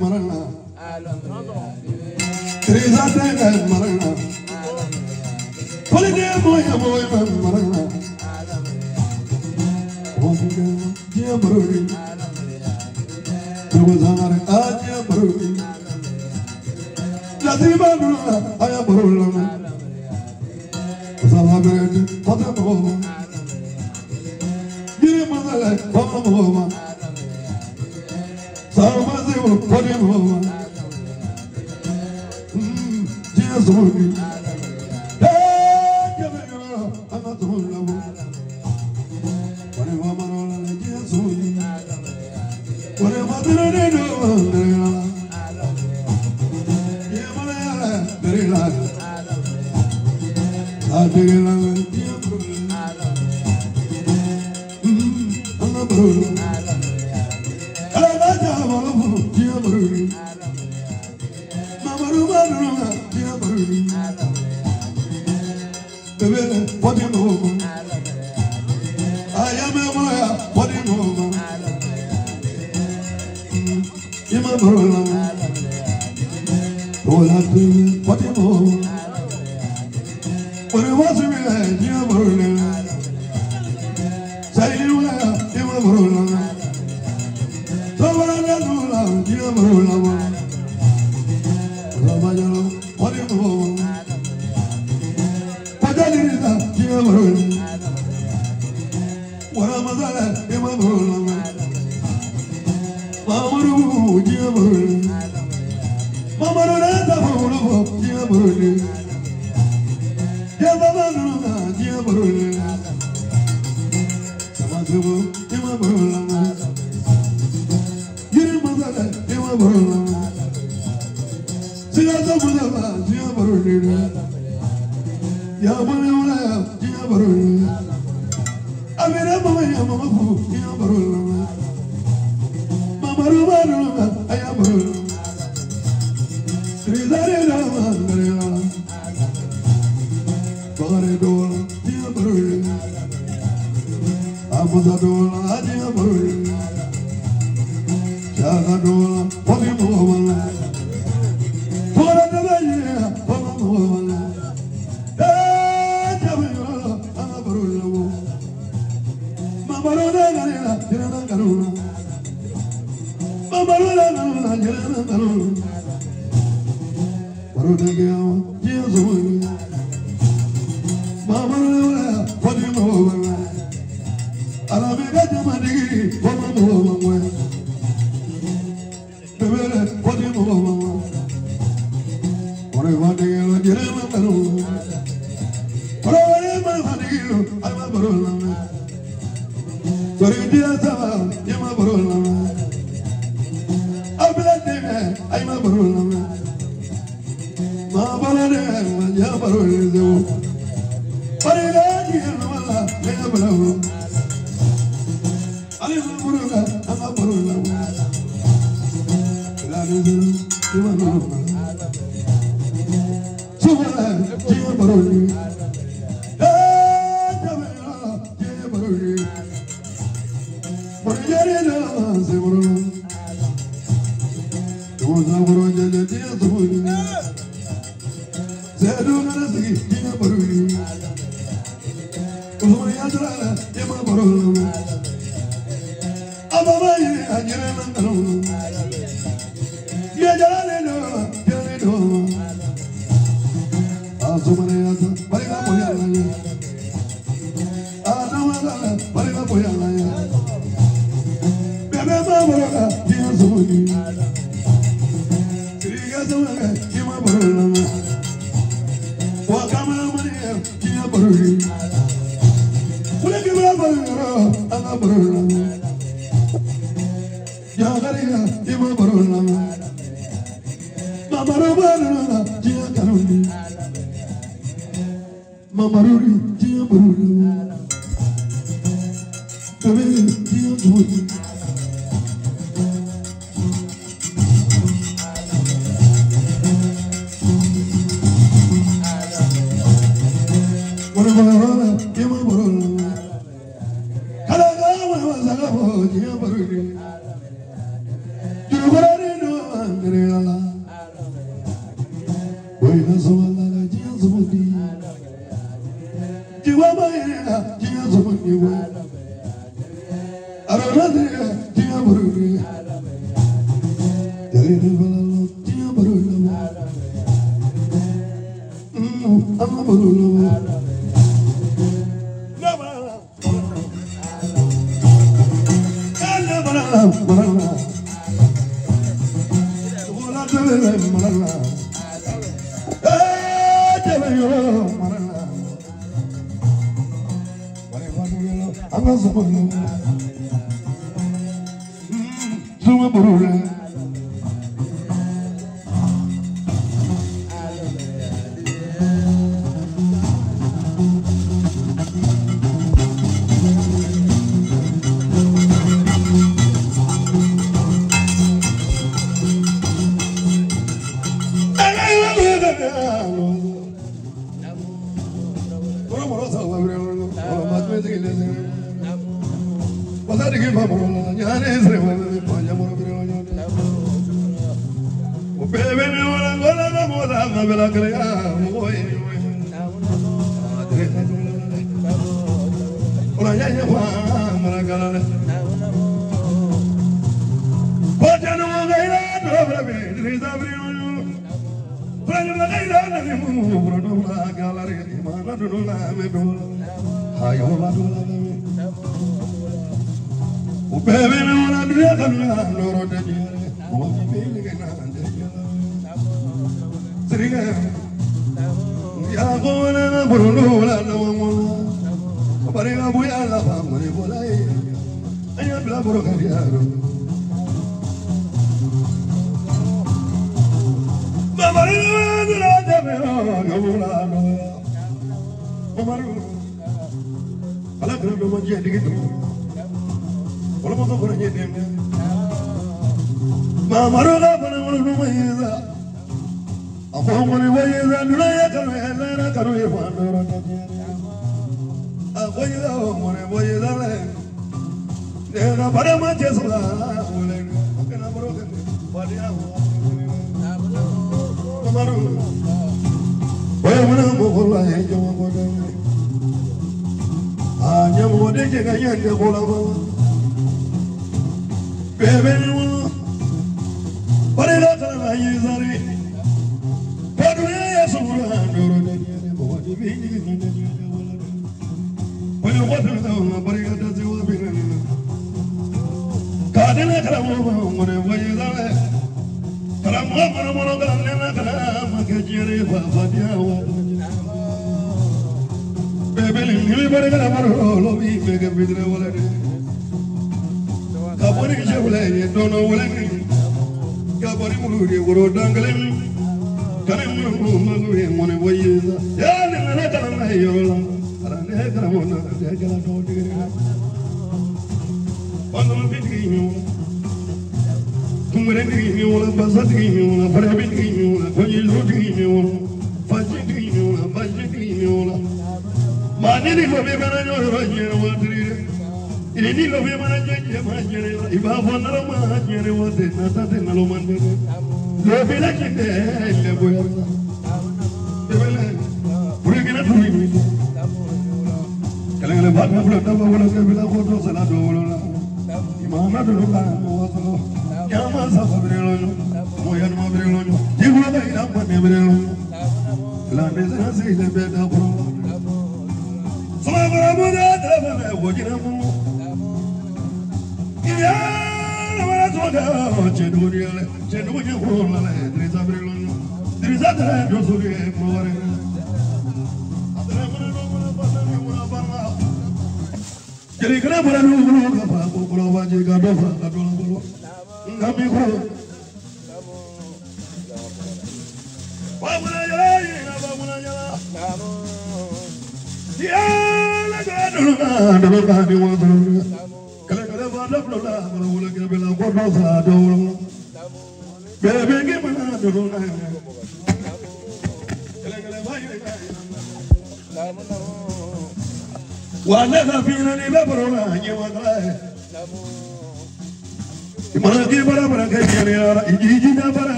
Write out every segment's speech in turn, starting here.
Marana,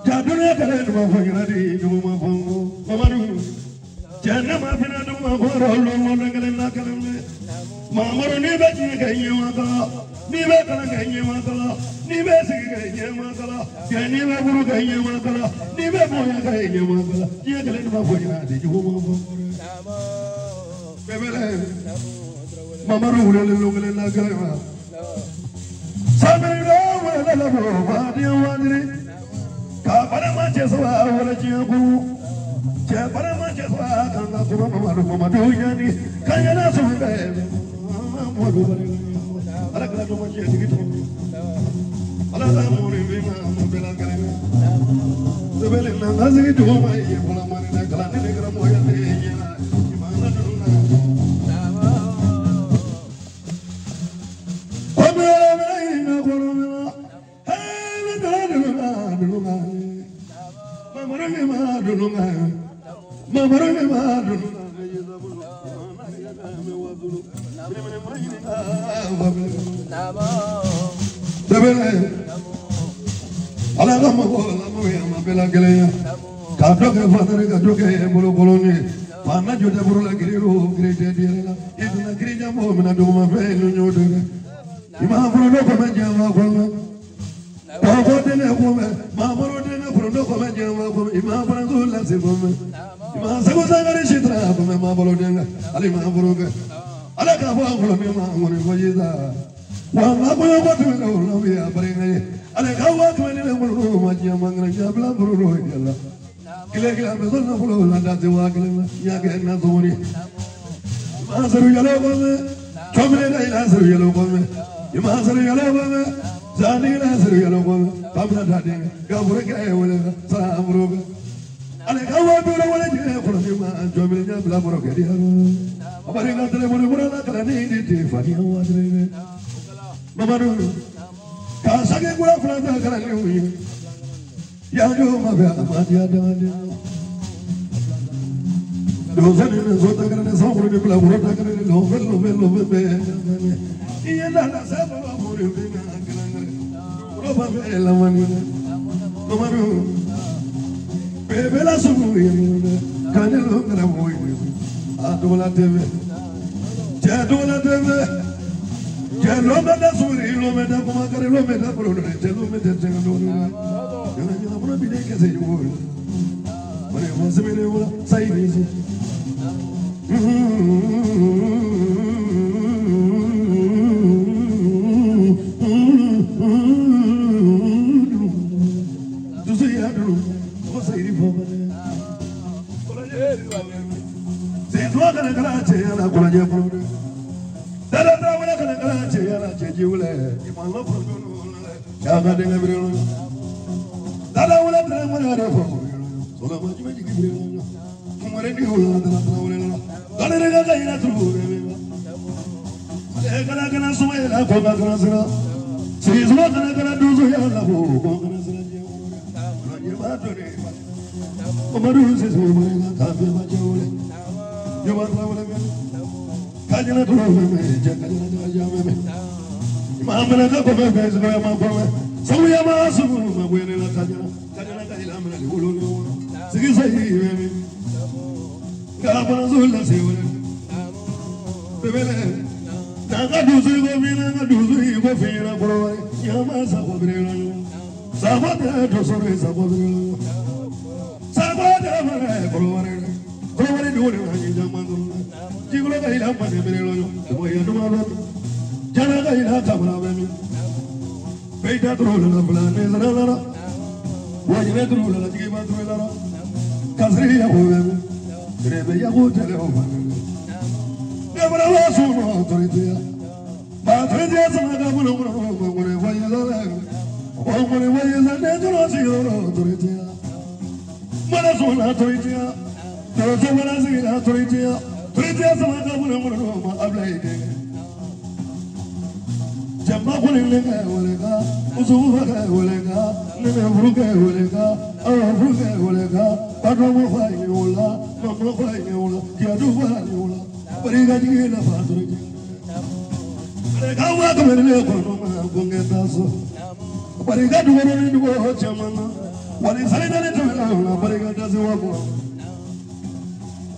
Jaduna kala duma fanyana di duma fango. Mamadu. Janna ma fina duma foro lo lo kala na kala me. Mamadu ni be ni kanye waka. Ni be kala kanye waka. Ni be sigi kanye waka. Ya ni be buru kanye waka. Ni be moya kanye waka. Ye kala duma fanyana di duma fango. Bebele. Mamadu lo kala na kala me. Sabiro wala la bo ba di wadri. Kapara mancheswa wala jiabu, kapara mancheswa kanga kuma madu yani kaya na sumbe, madu bari, ala kala cuma jiabu, ala tamuri bima mabela kaya, sebelum nasi itu mai pula mari nak kala ni negara moya tehnya, gimana dulu na? Kamera ini nak korona, hei dulu na. Mamaranga madununga, mamaranga madununga, sebele, ala kamu ya mabela gelenya, kadok fatare kadok bulu buluni, pana juda bulu lagi riru gereja dia, itu na gereja mau menaduma felu nyodere, imam bulu no kemenjama koma. Kau tengah kome, mamaru tengah perundo kome jama kome, imam perantul nasi kome, imam sekolah kari citra kome, mamaru tengah, ali mamaru ke, ala kafu angkolo imam ngoni kojita, wang aku yang buat mana ulang biar peringai, ala kafu aku yang yang buru macam mangan jabla buru itu, kila betul nak buru landa jiwa kila, ya ke nak sumuri, imam seru jalan kome, kome ni seru jalan kome, imam seru jalan kome. Zani na seru yalo kome, kamera tadi, kabur kaya wala, samuru ke. Ale kawan tu orang wala je, kalau ni mah jualnya belah buruk dia. Apa dia kata boleh murah nak kerana ini Tiffany awak ni. Mama dulu, kasih gula pelanda kerana ni. Yang tu mah mati ada dia. Dosa ni dosa kerana samuru ni belah buruk kerana lovel. Ia dah sebab buruk ni. Roba bela manina, mamaru, bela sumuri, kanelo ngramoi, adola teve, jalo meda sumuri, lo meda kumakare, lo meda purone, jalo meda jengano, jalo pura bide kese jual, mana masih bide wala, say bisi. Jangan dengar berilu, tada ulah terang mana ada pun. Soalnya macam ni berilu, kemarin ni ulah terang ulah. Kalau mereka kaya nak turun, kalau semua yang kau kena sera, semua kena dosa yang kau kena sera je. Lagi batu ni, kemarin sesuatu mereka kafir macam ulah. Jawab ulah kan, kajian turun kajian jam. Mamana ka kome bezi na mapama samu ya masu mabwene la kajana kaila mna liulu sigisa hivi kabana zulla sewe bebele nanga duzu go mina nanga duzu go fira bro ya masa ko brelo sabata to sore sabodro sabata mare bro duwe na jamando jigulo kaila mane brelo mo ya dumalo Jana kaila kamera bemi, beda terus la pelane lara, wajib terus la jigi bantu lara, kasri ya bemi, kerebe ya hotel bemi, kamera langsung autoriti ya, autoriti ya sama kamu mengure wajib lara, mengure wajib lara terus ya autoriti ya, mana soal autoriti ya, terus mana sih autoriti ya sama kamu mengure ablai deh. Jamba kulinga kulinga, usufa kulinga, nene buruka kulinga, awa buruka kulinga, padomo fai ula, mama fai ula, kiadu fai ula, beriga jigi na pasuri. Kawa kamera kono ma bungetaso, beriga dua ni dua chamana, What is I done to me? Barriga doesn't want.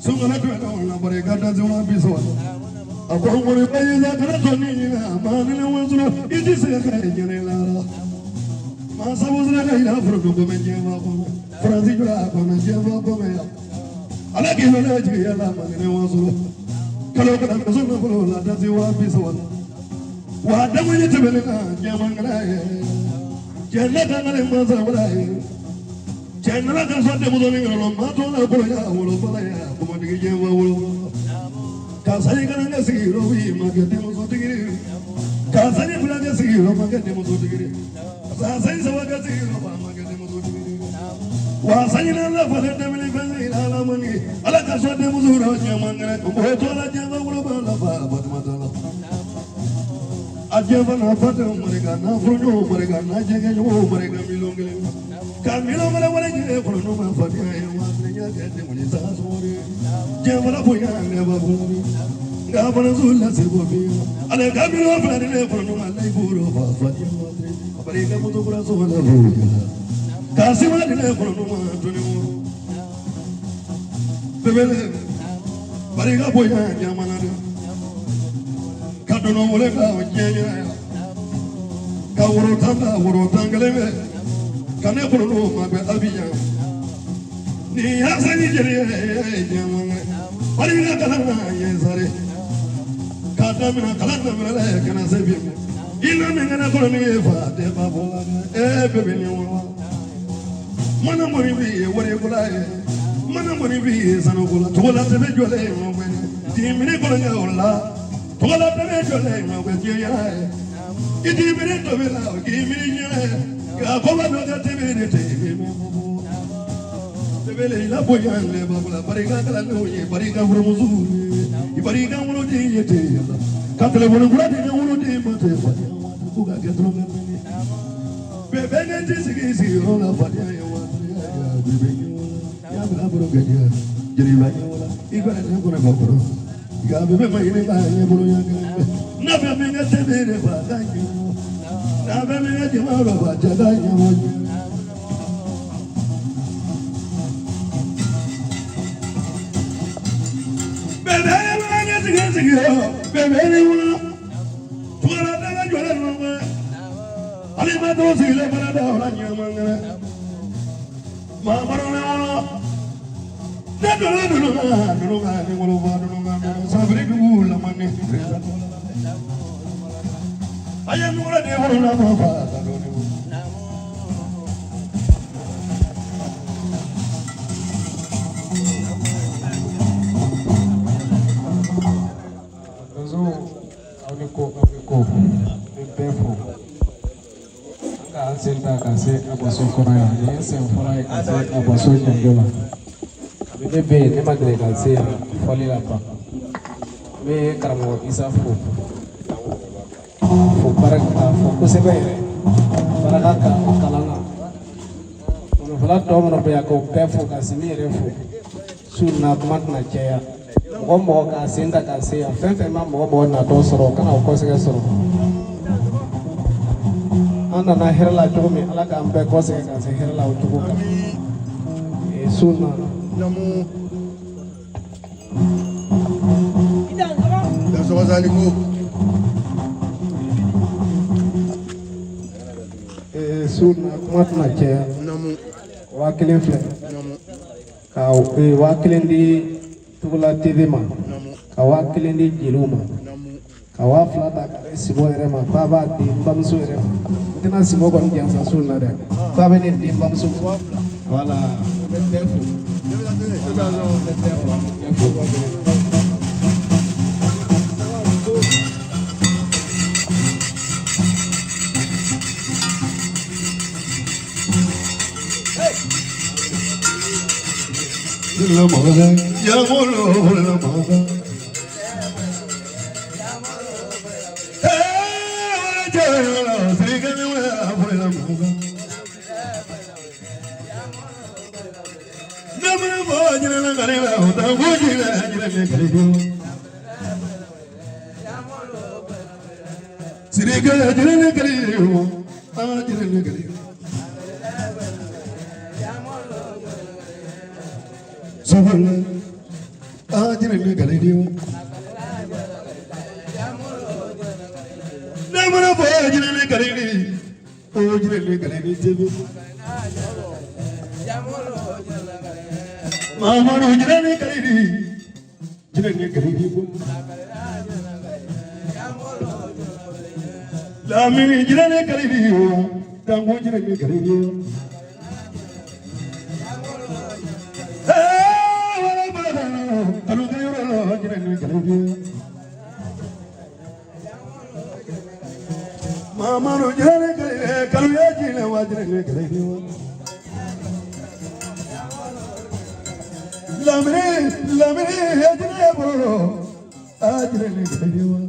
So when I do it, Barriga doesn't want to be so. I don't want to pay that man in a one. It is a general. Massa was not enough for the woman. Franzigura on a Java Bomea. I like him and I do a lamb in a one. Kalokana Kazuna, does you want to be so? What do we need to be? Yaman. Janaka Mazawai. Janaka Santa Matona Boya, Wolofaya, Pomadiga, Kasani see Rovi, Magademos of the Giri. Kasani Blagasi, Magademos of the Giri. Sasai Savagasi, Magademos of the Giri. Wasana for the Demili Alamani, Alakasa de Muzura, Yamanga, Botola Java, but Matala. Ajavana Fata Marigana, Bruno Marigana, Jagayo, Mariga Milonga, Camilo Maravana, Bruno Fatia, get the Munizas, Javana Poya, never will. Gavana Zula Silvio, and a Camilo Fadine, Bruno, and Laburo, Fatia, Mariga Mutubrazo, Casima, Bruno, Bebele, Mariga Poya, Yamana. Kadono wole ka onyenya ka woro tangaleme kane kono ma be abiya ni hasani jere nyamanga bari ga kalana yesare kadamina kalana mele kana sebi ina mengana kono ni fa de babola bebe ni wala mana mori bi wore kula mana mori bi sano kula tola tebe jole mo di mine kono ngala Tola the Jolene with your eye. It is minute of it now, give me your Gabola activity. The Villa Boyan, Lebabla, Bariga, Bariga Romuzu, Bariga Murudi, Catalan Brady, Murudi, who got get through the Bebenet is easy, all of what I want. You got to go. Gabi me mai ne mai bolo ya na be me ne te be ba ga ni na be me ne ti ma ro ba ja ga nya mo be be me ne ti ga ti be be ni wo tu ra da ga jo la no ma ali ma do si le para da ora nya ma ngara ma baro ne wo I am ready for love. Bebe ne madre kalse foli la pa me karamo isa fo baraka fo ko sebe baraka ka kalanga ono fala to mo be ko pefo ka simire fo sunna matna cheya ngombo ka senda ka se afefe mambo mo na to soro kana ko se soro anda na herla tumi ala ka ambe ko se ka se herla utuka sunna Namu dan so wazaliku sunna matna che namu wakilin fle namu ka wakilin di tugula tv ma namu ka wakilin di jiluma namu ka wa flata ka sibo ere ma baba di bamsu ere tina sibo kon jansa sunna de baba ni di bamsu wala defo la moda ya molo la moda la triga la moda namna bojina la garela uta bojina jira me kalido siriga jira me kalido jira me kalido Sohla, Ajin Galadio. Never a virgin in Galadi, Ojin Galadi. Mamma Ojin Galadi, Jinan Galadi. Lamini Jinan Galadi, Tamojin Galadi. Mama no jere kare kaluya jine wajre kare diwa lamre hejne bolo ajre kare diwa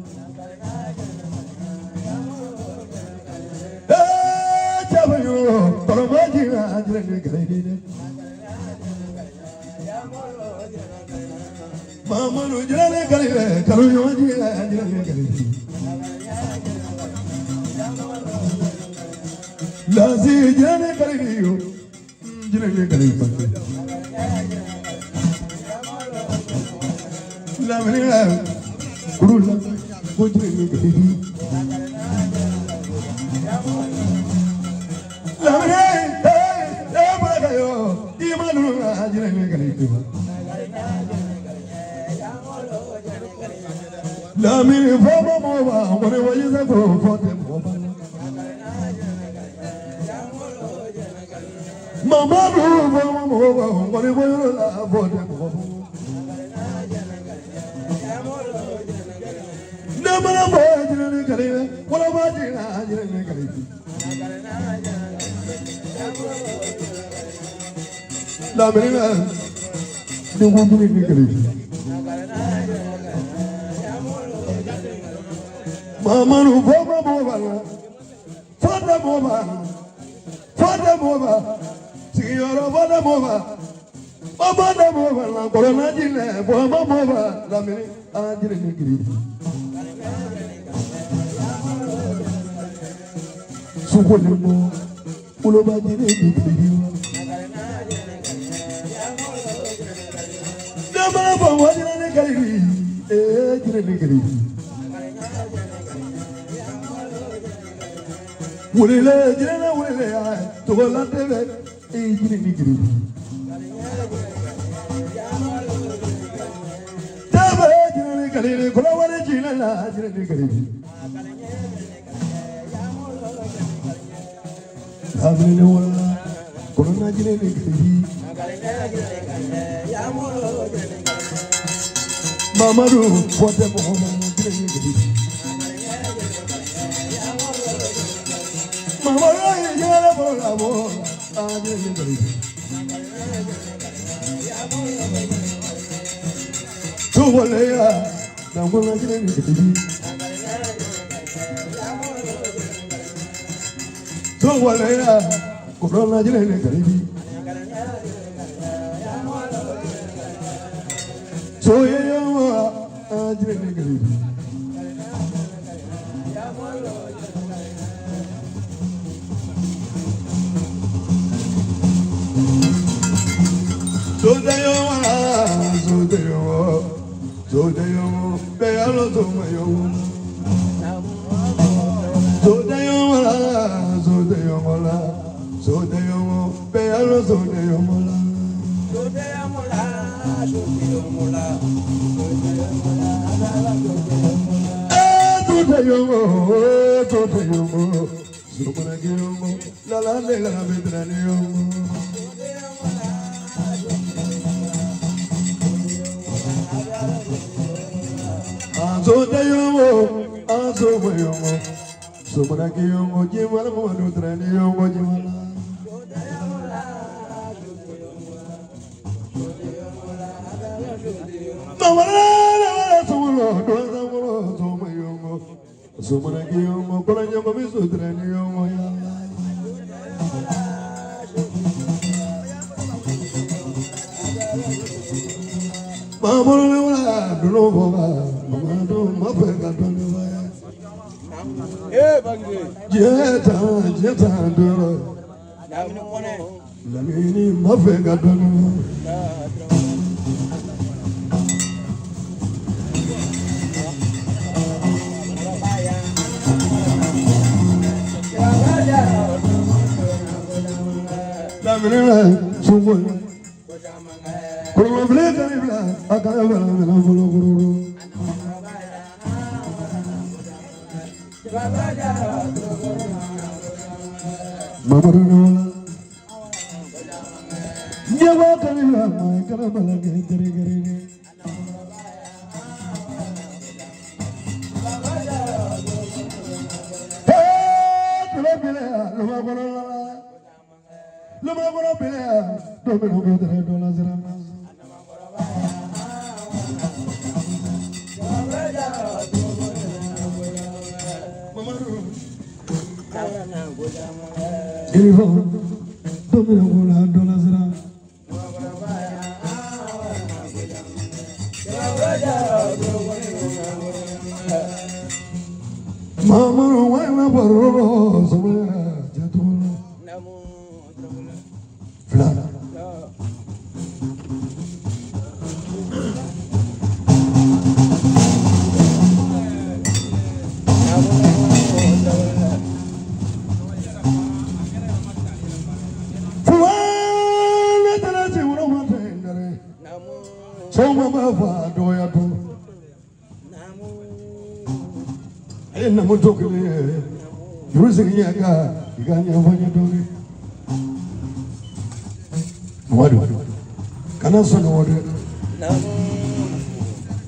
chabayo parmaji ajre kare diwa Mama no jere kare kaluya jine ajre kare diwa Lazi jane kariyo, jane kariyo. La menina, kurula, kujine kariyo. La menina, bagayo, imanu jane kariyo. La menina, fama mova, wane wajiza ko fote mova. Mama, what do you love for them? Never a boy, what about you? Lamina, the woman in the Mama, who Father Mova. Signora Vada Mova, Baba Mova, la Corona Gile, Baba Mova, la Mini, Angel Nigri. Supolimo, Uloba Gile, Nama for what in a gallery, Nigri. Willie, Jenna Willie, to a Latin. Nigri. Tabajin Galili, Colawajin, Nigri. Aminola, Corona Nigri. Mamaru, what the Mohammed Nigri. Mama, Yellow. Tu volea, não vou lá direito de pedir. Tu volea, comprou lá direito de pedir. Sou eu, a direito de pedir. Sodayo, Bealo Tomayo. Sodayo, Bealo Sodayo. Lamini mafega dono Namina, so good. Kurulabla, I can't have Mama, you walk in my carabala, getting Mama, why not Rose? Flora. So mama, do ya do? In the Motokili, using Yaga, you can't have any. What? Can I say what?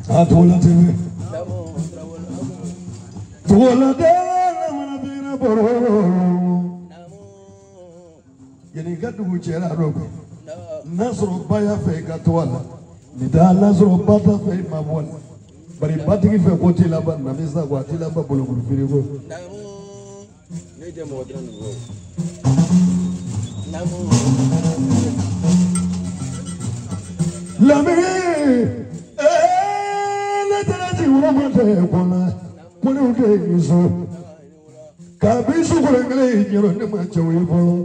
I told her to Yenika to which era rope. Nasro Baya Fake Toala. Nida Nasro Bata Fake my one. But in Batting for Gotila, Namisa, Guatila, Babulu, Firigo. Lamine, let you run one day so. Kabisu Gurangale, you're on the match away follow.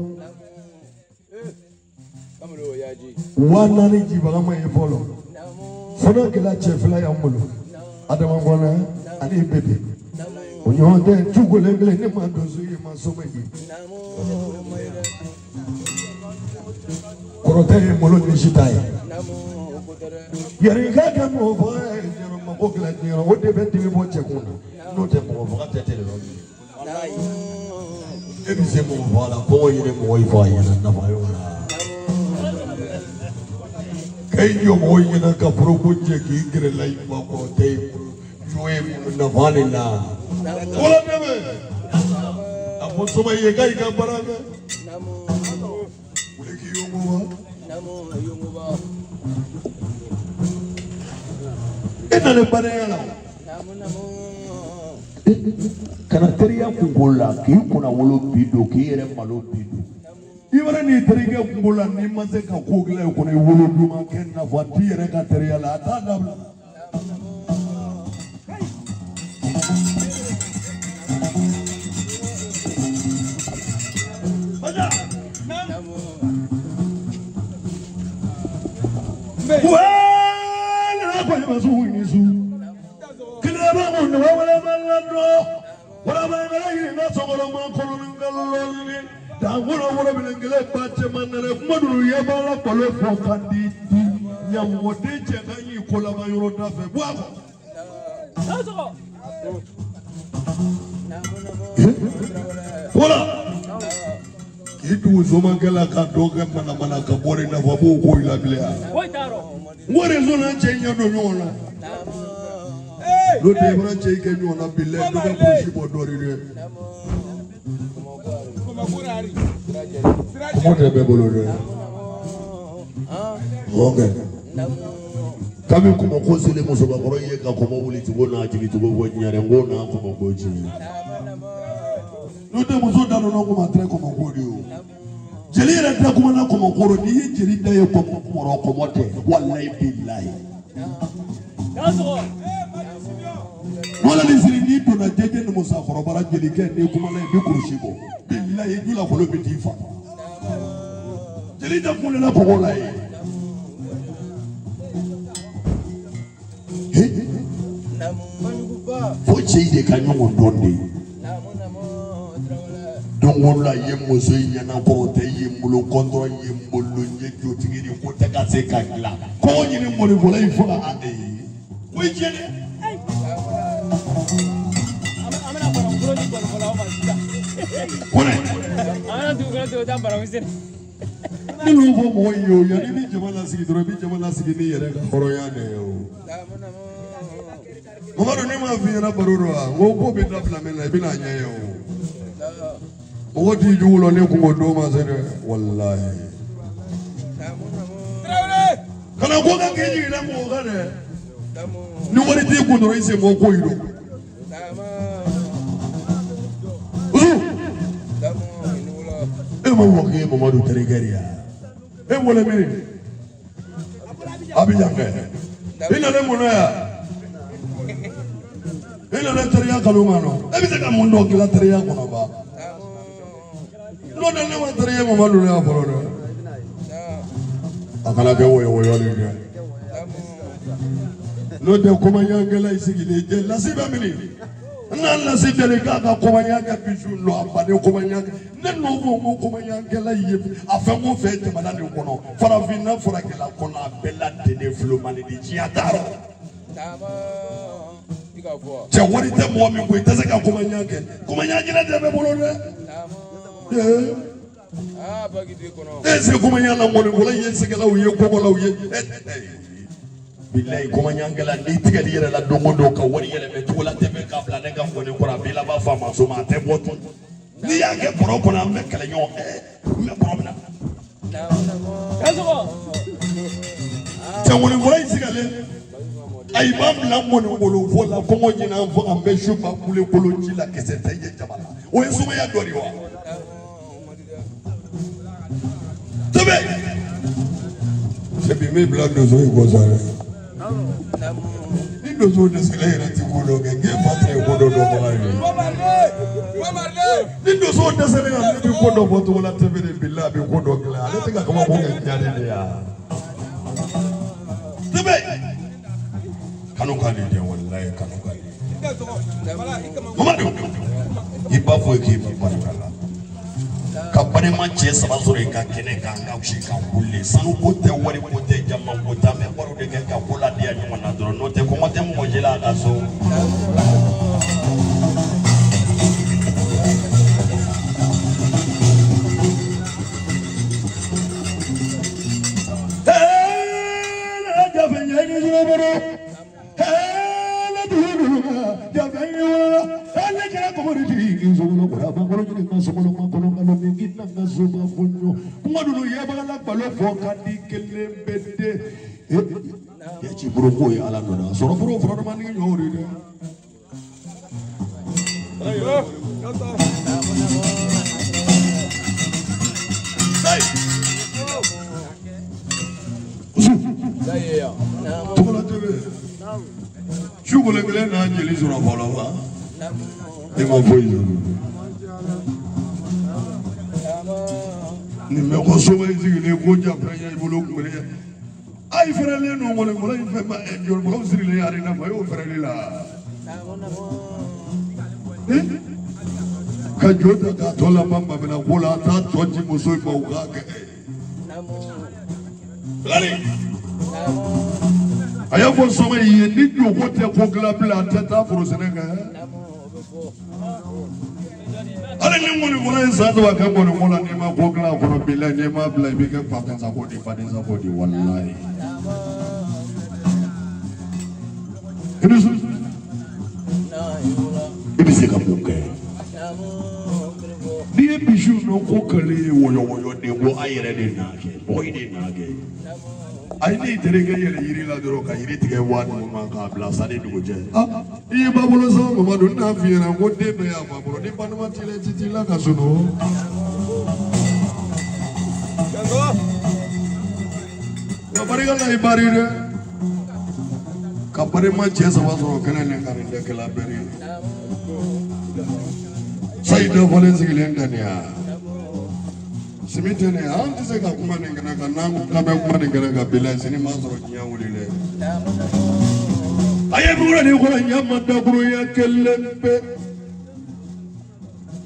One nanny Jivama follow. Fono Kilache fly amulu. Adamangwana, and a baby. When you're there, Chugulangle, Nemadozu, Masomagi. Korote Molodishitai. Yarika move, you're what they bet to watch a corner. Not a move, what I tell you. Every single one, a boy in a boy for you and Navayona. Can you boy in a couple of Jackie, get a light walk or tape? Navanina. What a never. I put so many guy Caparanga. Will you move? Kanateria kungola kuna wolo bido kiere malo bido. Iwara ni teriga kungola ni maze ka kogla kuna wolo duma kenna voiture ka teria la tada. Baja. Well, I was doing this. What am I not so good? I'm calling the that would have been a Batman and a Madu Yabala Polo for Kandi. Yam what did you call a Mayorafe? It was Omangala Kadoga Manamanaka Borina Vabu Koila. What is on a change of the no, they were taking you on a bill. No, push you for Dory. Okay. Coming come across the Mosova, come over to go now to go when you're going now to go. No, there was no doubt on my track of Mogodio. Jelly and Takumana Komokoro, the Jelly Komokoro, Komote, one life in life. That's all. Wala nisiri to na jeje no musa korobara jelike ne kuma na bi kurushibo billahi dula ko lobi tifa jelida kule na pogola yi fo cheide kanyo ndonde on la yemozo yana korote yembulo kontro yembolo nyekyo tigiri ko takase kakla ko nyini mori vola ifo a we jene amana para un proyecto con la oficina kone amana tu ko ta para oficina ni lo bo mo yo ya ni jamala sigi dro bi jamala sigi ni yere ka horo ya ne yo Mamadu ni ma fi na baroro a wo ko be da bla mena bi na nya yo o di julo ne ko do ma se de wallahi kana ko ga ke ji na mo ga de ni wori ti ko do ise mo ko ido e mo wo ke Mamadu Teregeria e mo le mi abi jange ina le mo na ya ina le teriya kalumano e bi se ka mo ndo kila teriya kono ba no na wa teriya Mamadu ya foro do akala ke wo yo le de no de kuma yangela isigile je la siba mini nan la sidere ka kuma yanga bisu lo abade kuma yanga nan no mo kuma yangela yef afa mo fe jamana de kono fara vinna fara kala kono bella de flo mani di jiataro je wori te mo mi ko itase ka kuma yanga de be bolo de bagi de kono ese kuma yanga mo le yese kala uye ko la uye billahi kuma nyangala ni tigali yere la dongo do ka wori yele me to la tebe ka bla ne ga ngone ko rabila ba fa ma so ma te botu ni ya ke propre na me kala nyon me propre na kaso te woni wori sigale ay bam la mo ni ngolo vola ko mo nyina vo ambe shuba kule kolo ji la ke se taye jamala o ensuma ya dori wa tebe sebi me bla do zo ko zare ni dozo de selera ti kodo ke patre kodo do bola ni ni dozo de selera ni kodo boto wala tebere billa be kodo kla ale tinga kama ko ke nyane ya tebe kanu kali de wallahi kanu kali Mamadu iba fo ke ba kala kabane ma che saba sore ka kene ka nga ushi ka kulle sanu ko te wari ko te jama ko ta me baro de ka kula dia nyuma na dro no te ko ngote mo jela ka so la jabe nyani jura baro la duru jabe wala la kala ko ri di zo lo bra ba ko ni ma so lo ma ko lo ma ni gitna na zo ba funyo ko do ye ba la balo fo ka di kele bede ya ci buru ko ya ala no so buru fro ma ni nyori de ayo sai sai ya to la tebe shugule gele na jeli zo na bolo ba e ma foi ni me ko so wai zigi ko ja franya ibolo kumele ai frele no mo le mo la fe ma enjol mo siri le ari na mayo frele la ka jota ka tola mamba bena kola ta toji mo so fa uga ke lali aya fo so mai ni do ko te ko glabla ta foro senega ale ni ngoni ngona nsato wa ka ngoni ngona ni ma ko gla ko bila ni ma bla bi ka pa ka ko di fa di sa ko di wallahi ibi se ka buke ni bishu no ko kale woyo de wo ayere de na ke boy de na ke ai ni terege yele yiri la doro ka yiri tige wadu ma ka bla sa de dugo je i babulo so Mamadu na fi na ko de be ya babulo ni banu ma tile titi la ka suno ya bari ga lai bari de ka bari ma je sa waso kana ne ka rinde kala bari sai da volen sigilen da ne simite ne anti se ka kuma ne kana ka nangu ka be kuma ne kana ka bila sini ma so nya wulile aye bura ne ko nya ma da buru ya kellembe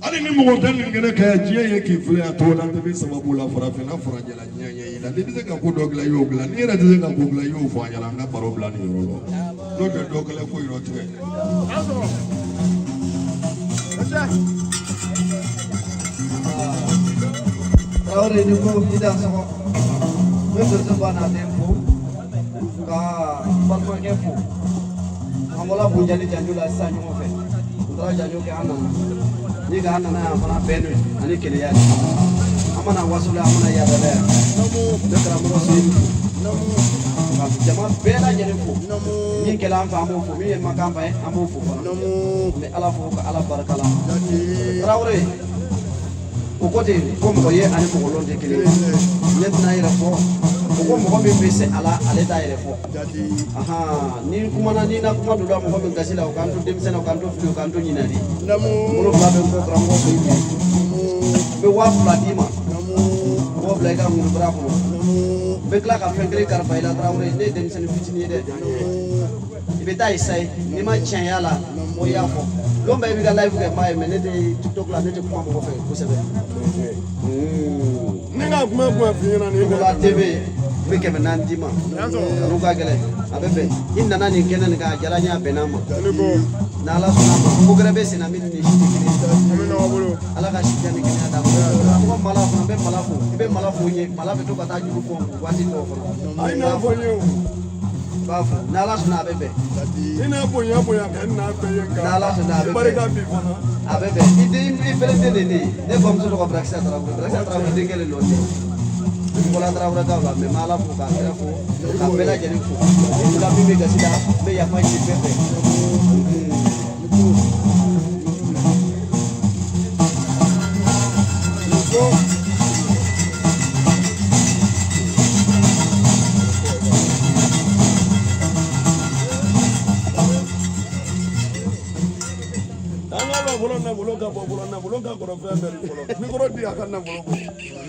ali ni mɔgɔ tɛ nin kɛnɛ kɛ diɲɛ ye k'i filɛ a tɔgɔ la tɛ bɛ sababu la farafinna farajɛla ɲɛɲɛ i la ni bɛ se ka ko dɔ dilan i y'o dilan ni yɛrɛ tɛ se ka ko dilan i y'o fɔ an ɲɛna an ka baro bila nin yɔrɔ la n'o tɛ dɔ kɛlɛ ko yɔrɔ tigɛ. Ahora ni ko tidak sama, betul bana tempo, ka balma kepo, amola bunjali janjula sanyo fe, utra janjo ke anak, ni ka anak na amana benu, ani kele ya, amana wasula amana ya bela, dekra mo sin, ka jama bela jere fo, ni kela am famo fo, mi ma kampa amo fo, ni ala fo ka ala barakala, rawre. O côté ko mɔgɔ ye ani mɔgɔlɔn tɛ kelen ne tɛna yɛrɛ fɔ o ko mɔgɔ min bɛ se a la ale t'a yɛrɛ fɔ ni kumana ni na kuma donna mɔgɔ min gasi la o k'an to denmisɛnnin o k'an to fili o k'an to ɲinali bolo fila bɛ ko karamɔgɔ fɛ yen n bɛ 2000 d'i ma mɔgɔ bila i ka ŋunubara kɔnɔ n bɛ tila ka fɛn kelen kalifa i la Tarawele ne ye denmisɛnnin fitinin ye dɛ i bɛ taa essayer n'i ma tiɲɛ la o y'a fɔ l'homme bɛ i ka live kɛ maa ye mais ne tɛ TikTok la ne tɛ kuma mɔgɔ fɛ kosɛbɛ. ne ka kuma f'i ɲɛna nin ko la TV n bɛ 400 d'i ma kanu ka gɛlɛn a bɛ bɛn i nana nin kɛnɛ nin kan a diyara n ye a bɛnna ma n'Ala sɔnna ma ko gɛrɛ bɛ sen na min ni si tɛ kelen ye Ala ka si diya ni kɛnɛya d'a ma mɔgɔ mala fana n bɛ mala fo i bɛ mala fo n ye mala bɛ to ka taa juru fɔ waati dɔw kɔnɔ ayi n'a fɔ n ye o b'a fɔ n'Ala sɔnna a bɛ bɛn i n'a bonya kɛ n'a bɛɛ ye nka n'Ala sɔnna a bɛ barika bɛn bi fana a bɛ bɛn i fɛnɛ den de ne ye ne bamuso tɔgɔ Brakisa Tarawele den kelen nɔ tɛ bɔla Tarawele kaw la mais n bɛ Ala fo k'a kɛra fo ka bɛɛ lajɛlen fo o la min bɛ gasi la n bɛ yafa ɲini bɛɛ fɛ. nafolo ka bɔ fɔlɔ nafolo ka kɔrɔ fɛn bɛɛ fɔlɔ mikoro di a ka nafolo bɔ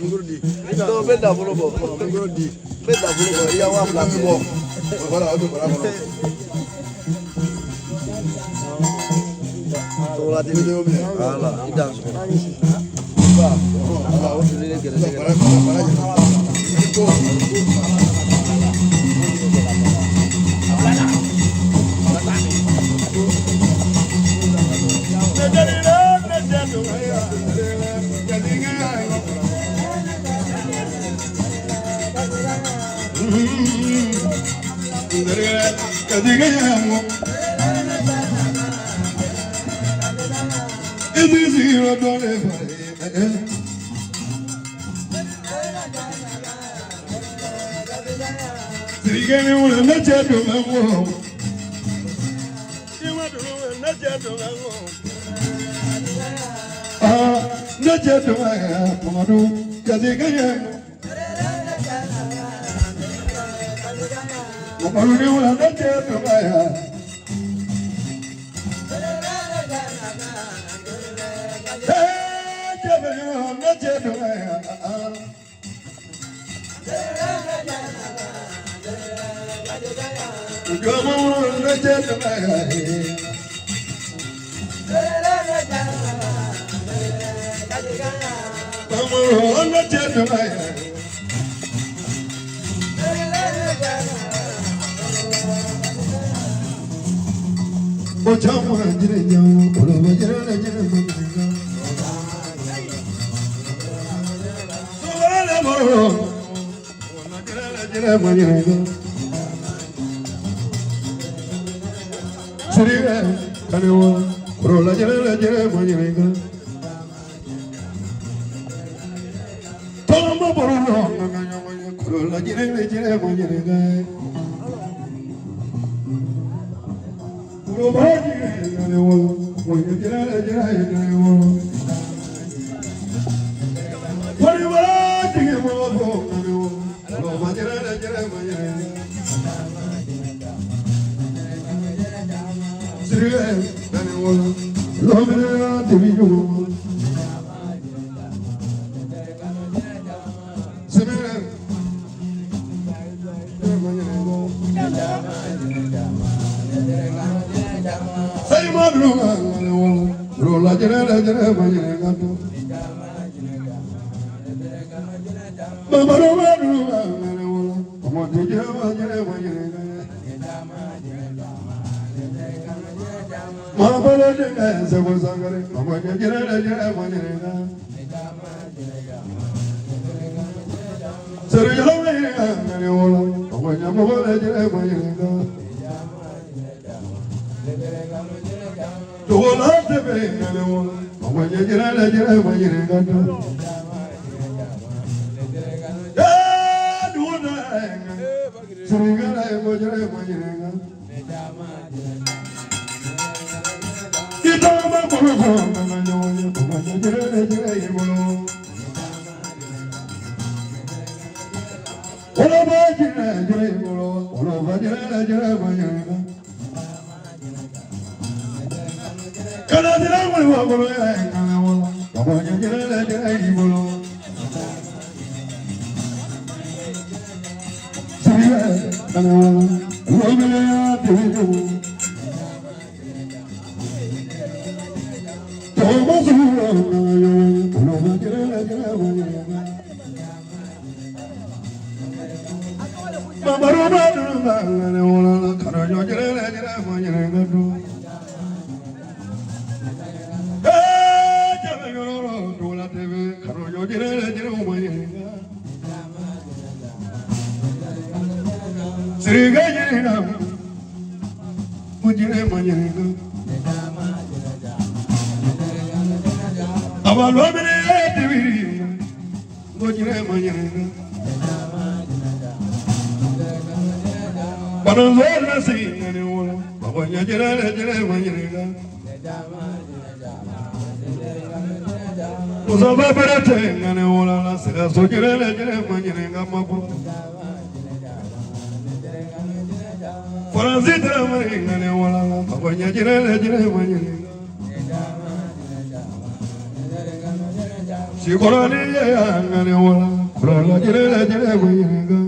mikoro di non bɛ nafolo bɔ fɔlɔ mikoro di bɛ nafolo bɔ i y'a 2000 bɔ voilà o de bɔra kɔnɔ tola de voilà i da so ba ala o de le gɛrɛ rola jere majere gato. Mama rola ngane wala, omo jere majere gato. Mama bala jere sebo sangare, omo jere majere gato. Seri jala ngane wala, omo jere majere gato. Tola tebe ngane wala, omo jere majere gato. Sringara mojere majere gato. Itama bolo ngane wala, omo jere bolo. Ola bajere bolo, ola bajere majere gato. Kana dira mo bolo ngane wala, omo jere bolo. Kana wala, romele ya tewu. Tomo sura ngane wala, ola jere majere gato. Mama roma ngane wala, kana jere majere gato. Srigajina mujire majirega abalwamene tibiri mujire majirega banazona singane wala babanya jere majirega Uzaba berate ngane wala la sega sojere majirega mabu Parazitra ngane wala babanya jere majirega Sikorani ngane wala kula jere majirega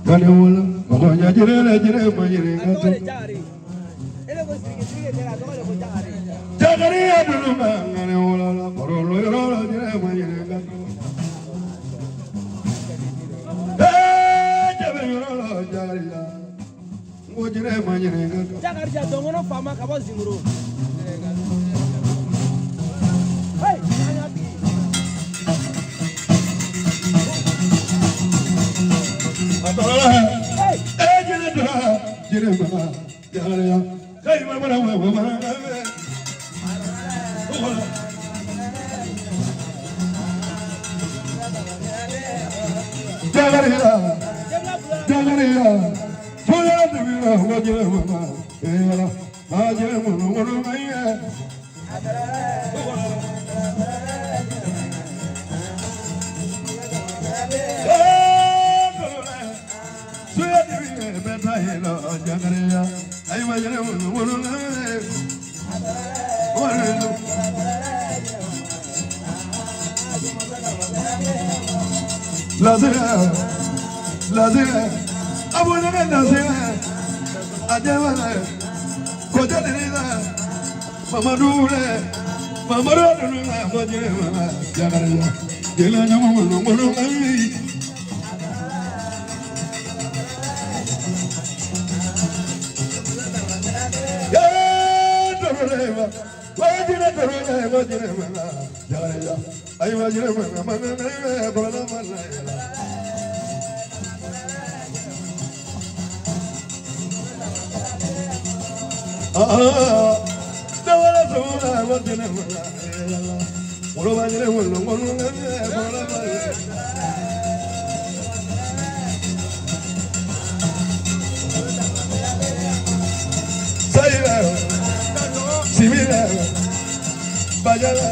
ngane wala babanya jere majirega Jagari adulunga ngane wala la korolo yoro jere majirega jabe yoro jariya ngojire majirega Jagari ja dongono fama kabo zinguro Hey Atara jere mama jariya kai mama Jagariya, Toya Devila, Wajira Mama, Ela, Ajira Munu Maya. Toya Devila, Betahela, Jagariya, I Wajira Munu Maya. Lazira, abuna lazira, ajabala, koja dina, mama dule, majire mama, jagariya, jela nyamu munu ngai. Ya doreva, majire mama, jagariya, ay majire mama, kola mala. Dawala sola wajine mala, wolo wajine wolo ngai, kola mala. Saira, simila, bajala,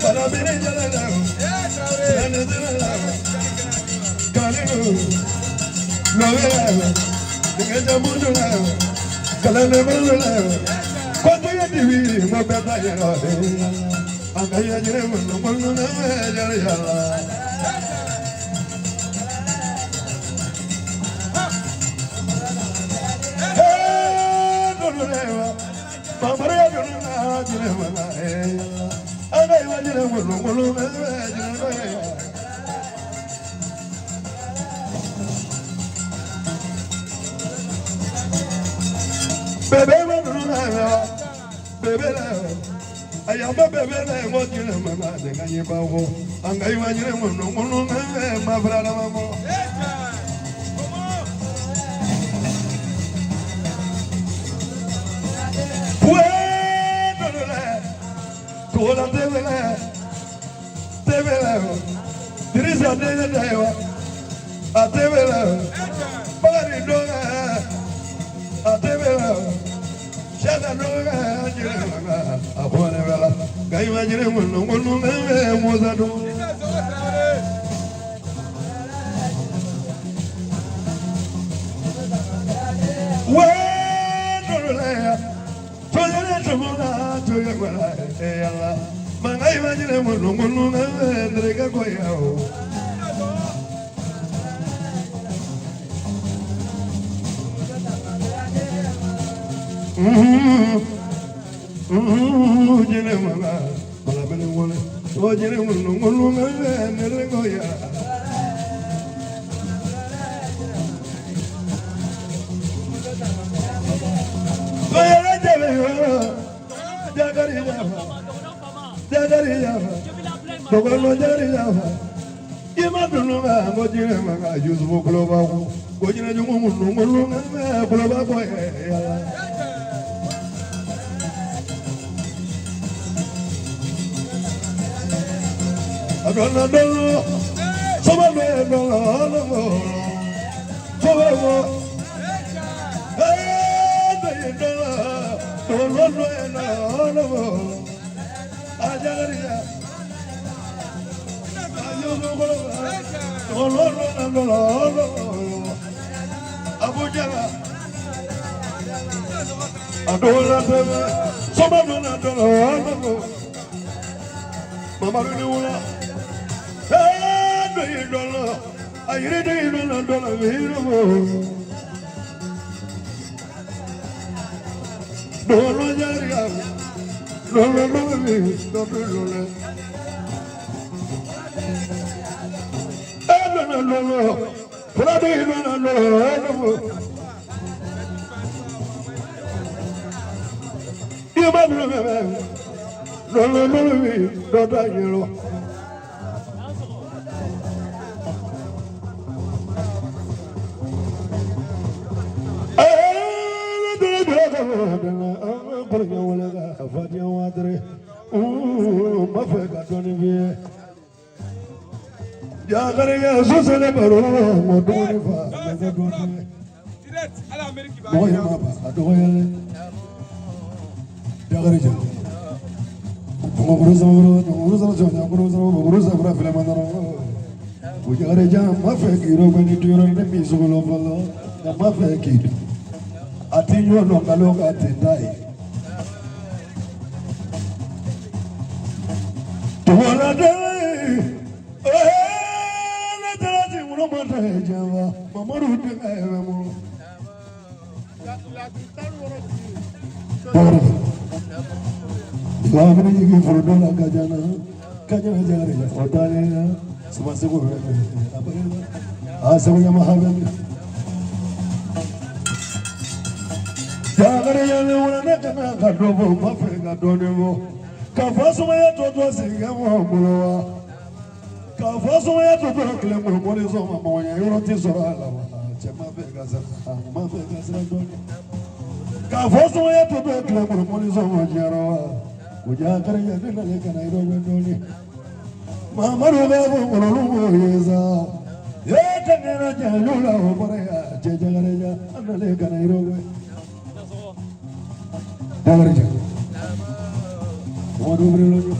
banabini jala, nanedela, kalilu, novela, ngejamunjula. Kalane balala, kwatu ya divi, mabeta yero, angaya jere munu na jere yala. Hey, jine mulu mulu bebe mulu bebe ayamba bebe na mo jine mama de ngani bawo angai wa jine mulu mulu ma frana mamo Tola tevela, dirisa dele dewa, atevela, bari doga, atevela, shada doga, ajira, apone vela, gai majire munu me mozado. Mangai majine munu ndrega koyao jine mala bala bele wole o jine munu ndrega koyao koyala jabe jagari java Togolo jari java Ima dununga ngojine manga Yusufu kuloba ku Gojine jungu mulunga kuloba ku Adona dolo Soba me dolo Soba mo Hey dolo dolo Ajagaria Abuja Adola Soba dona dolo Mama Rula Hey dolo Ayire dolo Viro Dolo jaria No. Jagaria susele baro modoni fa modoni direct ala ameriki ba moya mapa adoyale jagaria Muguruza bra filamandaro Ujagaria mafe kiro bani tiro ne misolo falo na mafe kiro atinyo no kaloga tendai Tuwala dai Java, Mamaru Lavani for Dona Kajana, Kajana Jari, Otalina, Samasigo, Asawaya Mahavan. Jagariana, Kadrovo, Mafrika, Donevo, Kafasumaya Toto Singamo. Kafaso ya tupeleke mmoja mmoja yote sorala chama pegasa mafegasa doni Kafaso ya tupeleke mmoja mmoja rawa kujakare ya nena leka na iro doni mama roba ngololo yeza yeta nena jalula obarea jejagare ya analeka na iro dagarja Modubrilo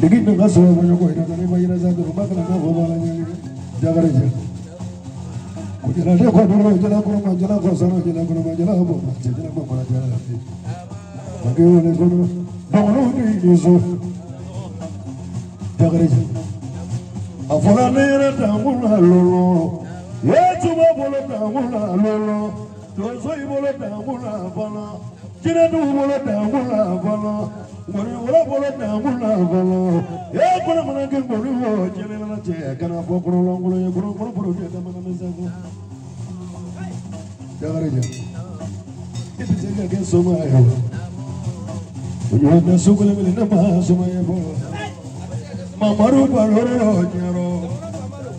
Digit na gaso mo ko ina ni mayira za ko ba kana ko ba ni jagare je ko jela de ko no jela ko ma jela ko sana jela ko ma jela ko jela ko ma jela mage wala ko no no ni so jagare je afala ne ra ta mun halolo ye tuba bolo ta mun halolo to so i bolo ta mun afala jira du bolo ta mun afala wala bolo na mula bolo e kuna mana ke bolo jene na che kana fo kono longulo ye kono kono ke mana mesago dagare ja itu jaga ke soma yo yo na sukule mele na ma soma ye bo mamaru baro jero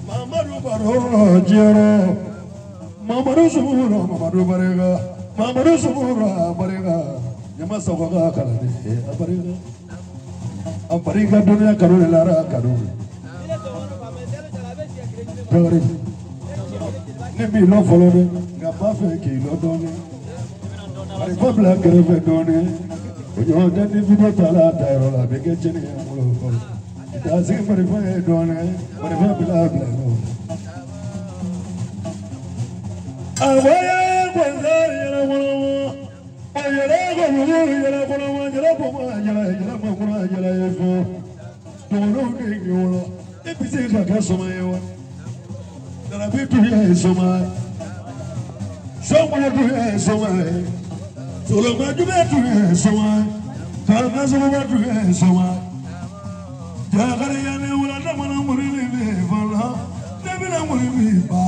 mamaru baro jero mamaru sumuro mamaru barega mamaru sumuro barega Nyama sawaga kalade apariga dunia karune lara karune tori ne mi lo follow de ngapa fe ki lo doni ari pabla greve doni ojo de ni video tala tairo la bege cheni amulo ko dasi mari fe doni mari fe bila bila awaya kwanza yana molo Ayala go yala kono yala poma yala makuna yala yefo tono de yola epise ka soma yewa dara bitu ya soma soma tu ya soma solo ma tu ya soma kalma soma tu ya soma jagare ya ne wala na mana muri ne vala ne bina muri mi ba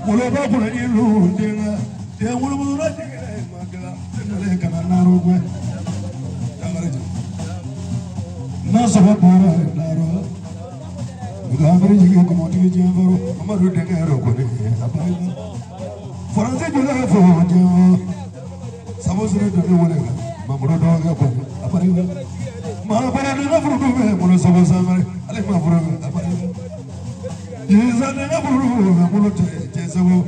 wala ba kuna ilu denga de wala mu na le kana narugwe dangare na saba para naro ugamari jige ko moti je varo amaru de ngero ko ne apare faranse jula fo je samosre de wole mamro do ga ko apare ma para de na furu be mo sabo samare ale ma furu apare jeza de na furu mo te sabo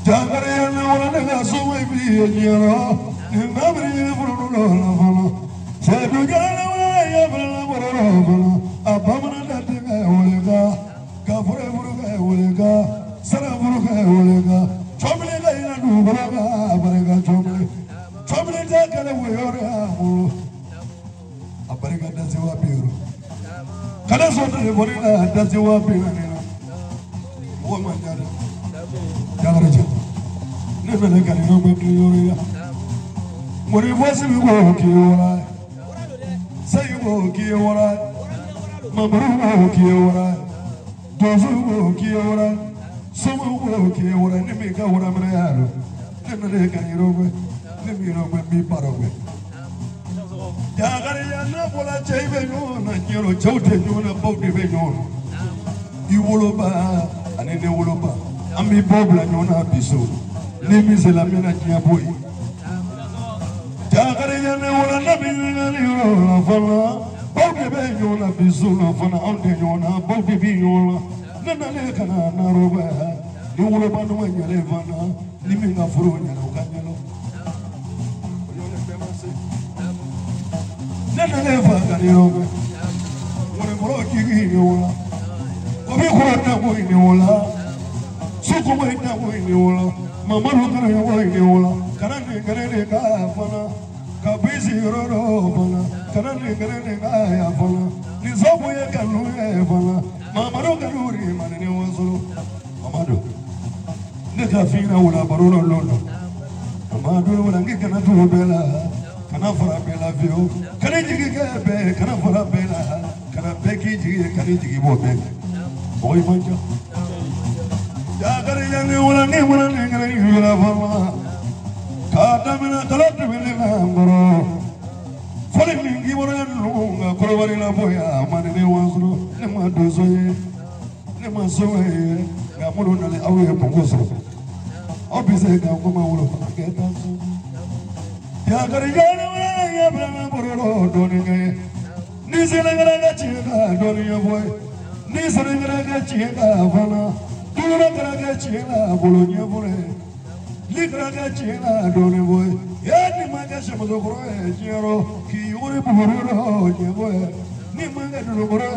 Jagare na wala na so mai bi yero ngabri furu lo la fala se du jala wala ya fala fala abamana da de ga ka furu ga wala sara furu ga wala chomle ga ina du ga chomle da kala wo yoro amu abariga da sewa biro kada so de borina da sewa biro ne wo manjara Jagare ne bele kani no gbe yoriya mori voice mi go ki wora say go ki wora mamru go ki wora dozu go ki wora sumu go ki wora ne me ka wora mena yaro ne bele kani ro gbe ne mi ro gbe mi paro gbe Jagare ya na bola cheibe no na nyero chote no na bodi be no iwoloba anene woloba Ami bobla nyona biso limi zela mina kiaboi Jagare ya ne wala na mina ni la fala bodi be nyona biso na fana onde nyona bodi bi nyona nana le kana na roba ni wala ba no nyale fana limi nga furo nyalo kanyalo yone bemase nana le fa kani roba wala moro kigi nyona obi ko na mo ni wala Suku mai na mo ni wala mama ro kana ya mo ni wala kana ni ka fana ka bisi ro fana kana ni ka ya fana ni zobo ya kanu ya fana mama ro kana ri mane ni wasulu mama do ne ka fina wala barolo lono mama do wala ngi kana tu bela kana fara bela vio kana jigi ka be kana fara bela kana be ki jigi kana jigi bo be boy manja Jagare ya ne wala ne ngare yura fama kada mina kalatu bele ngoro fole ningi wala lunga koro wali la boya mane ne wasro ne ma dozo ye ne ma soye ga mulo na le awe pongoso obise ga ngoma wulo paketa so Jagare ya ne wala ya bela ngoro do ne ni se ngara ga chiga do ne boy ni se ngara ga chiga fana Dura karaga chena bolonya bore likraga chena done boy yani maga shamazo bore jero ki ore bugoro je boy ni maga duro bore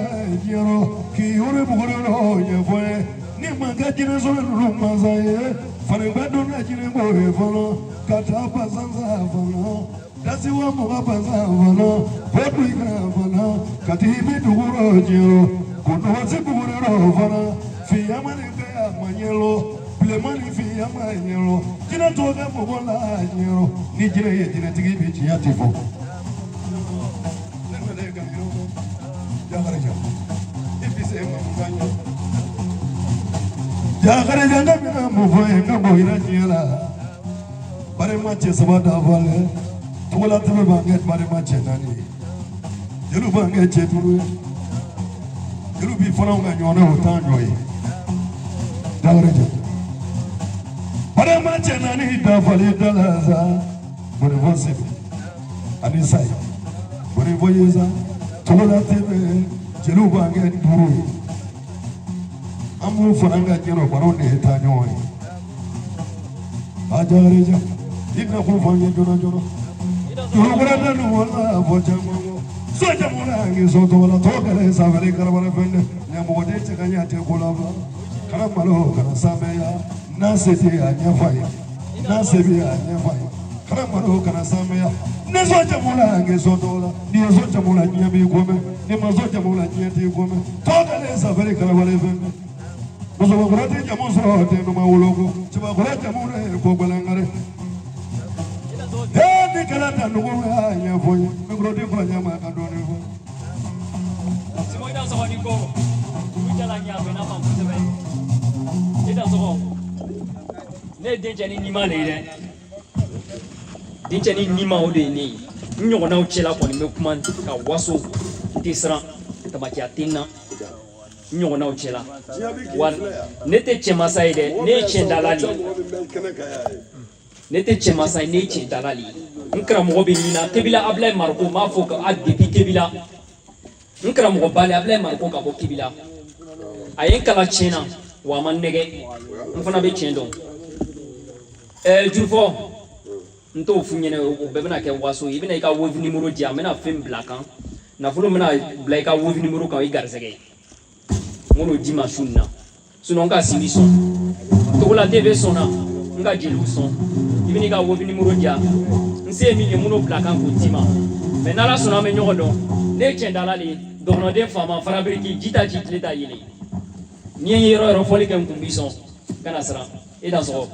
jero ki ore bugoro je boy ni maga jina so duro mazaye fane badona jine boy fono kata pazanza fono dasi wa mo pazanza fono bodu ikra fono katibi duro jero kono wase bugoro fono fi amane Manyelo, Plemani fi Manyelo, Jina toga Mogola, Nero, Nigeria, Genetic Bichiatifo. Jakare janga mina mufoye ngambo ira nyela. Bare mache sabada vale. Tuwala tebe banget bare mache nani. Jelu banget cheturu. Jelu bi fona nga nyona utanjoi. Jakare janga. Bare mache nani da vale dalaza. Bare vosif. Anisai. Bare voyeza. Tuwala tebe. Jelu banget duru. Amu faranga jero barone tanyoy ajareja inna ku fanye jona jona durugara nu wala bojamu soja murangi soto wala tokale savale karabara fende ne mode chakanya te kolaba kana malo kana sameya nasete anyafai nasebi anyafai kana malo kana sameya ne soja murangi soto wala ni soja murangi mi gome ni masoja murangi te gome tokale savale karabara fende Muso kurate jamu soro te no mawulogo chiba kurate mure ko balangare ni kala ta nugo ya nya foye me kurate ko nya ma ka doni fo simo ida so ni ko ujala nya be na ma mu sebe ida so ne denjani ni ma le de denjani ni ma o de ni nyogo na o chela ko ni me kuma ka waso tisra tabakia tinna nyogo na o chela wan nete chema saide ne chendalali nete chema sai ne chendalali nkra mo be ni na kebila abla marko ma fo ka adbi kebila nkra mo bale abla marko ka bo kebila ayen kala chena wa man nege mfana be chendo jufo nto funyene o be na ke waso ibina ka wo numéro dia mena fem blakan na fulo mena blaika wo numéro ka igarsege mono dimanche na sinon ka sili son to la tv sona nga jelu son ibini ka wo numéro dia nse mi mono blakan ko tima mais na la sona me nyodo ne chendala li dono de fama farabriki jita jitle ta yele ni yero foli kan kumbison kana sara e da so